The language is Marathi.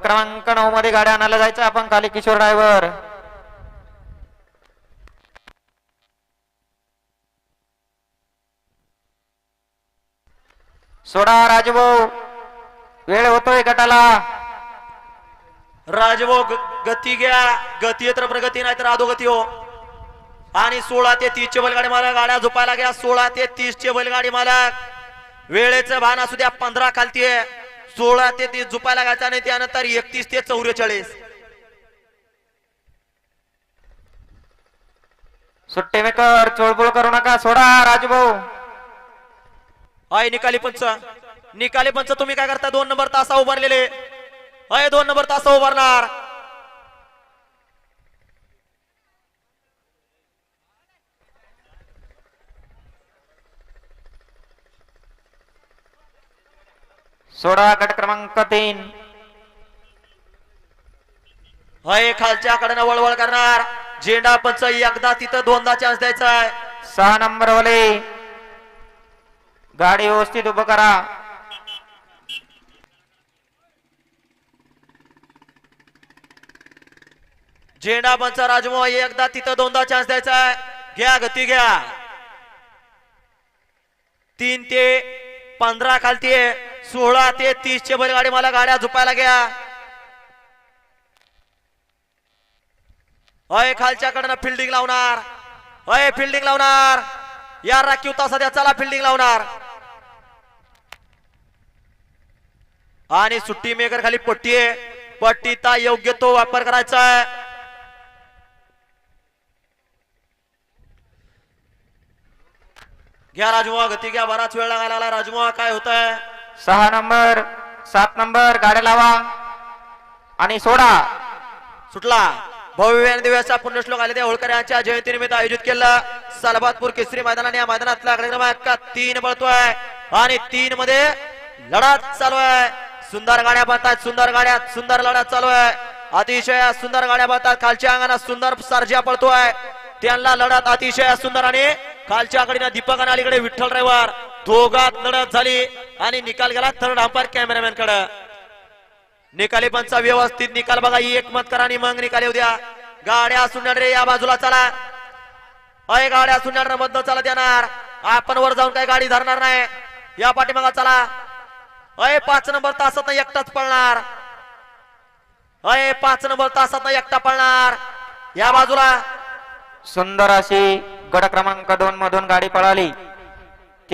क्रमांक 9 मध्ये गाड्या आणायला जायचं आपण खाली किशोर ड्रायव्हर. सोडा राजभाऊ, वेळ होतोय गटाला. राजभाऊ गती घ्या, गती तर प्रगती नाही तर अधोगती हो. आणि 16 ते 30 चे बैलगाडी मालक गाड्या झोपायला घ्या. 16 ते 30 चे बैलगाडी मालक वेळेचं भान असू द्या. 15 खालती आहे. 16 ते 30 झोपायला घ्यायचं आणि त्यानंतर 31 ते 44. सुट्टे मेकर चोळबोळ करू नका. सोडा राजभाऊ. अय निकाली पंच, निकाली पंच तुम्ही काय करता? 2 नंबर तासा उभारलेले. अय 2 नंबर तासा उभारणार. सोडा गट क्रमांक 3. अय खालच्या कडनं वळवळ करणार. झेंडा पंच एकदा तिथं दोनदा चान्स द्यायचा आहे. 6 नंबर वाले गाडी व्यवस्थित उभं करा. झेंडा पंच राजमोह एकदा तिथं दोनदा चान्स द्यायचा आहे. घ्या गती घ्या. 3 ते 15 खालती आहे. 16 ते 30 चे बैलगाडी मला गाड्या झोपायला घ्या. अय खालच्याकडनं फिल्डिंग लावणार. अय फिल्डिंग लावणार. या राखीव तासाद्या चला फिल्डिंग लावणार. आणि सुट्टी मेकर खाली पट्टी आहे. पट्टीचा योग्य तो वापर करायचा आहे. घ्या राजमोहा गती घ्या. बराच वेळ लागायला लागला राजमोहा. काय होत आहे? 6 नंबर 7 नंबर गाड्या लावा आणि सोडा. सुटला. भव्य आणि दिव्याचा पुण्यश्लोक आले त्या होळकर यांच्या जयंतीनिमित्त आयोजित केलं सालबादपूर केसरी मैदानाने या मैदानातला क्रमांक 3 पळतोय आणि 3 मध्ये लढत चालू आहे. सुंदर गाड्या बनतात. सुंदर गाड्या, सुंदर लढत चालू आहे. अतिशय सुंदर गाड्या बनतात. खालच्या अंगाने सुंदर सर्जा पळतोय. त्यांना लढत अतिशय सुंदर आणि खालच्या कडे दीपक आणि अलीकडे विठ्ठल ड्रायव्हर दोघात लढत झाली आणि निकाल गेला थर्ड अंपायर कॅमेरामॅन कडे. निकाली पंचा व्यवस्थित निकाल बघा. एक मत करा आणि मग निकाली उद्या. गाड्या सुंदर रे या बाजूला चला. अय गाड्या सुंदर बद्दल चला देणार. आपण वर जाऊन काही गाडी धरणार नाही. या पाठीमागा चला. अय 5 नंबर तासात एकटाच पळणार. अय 5 नंबर तासात एकटा पळणार. या बाजूला सुंदर अशी गट क्रमांक 2 मधून गाडी पळाली.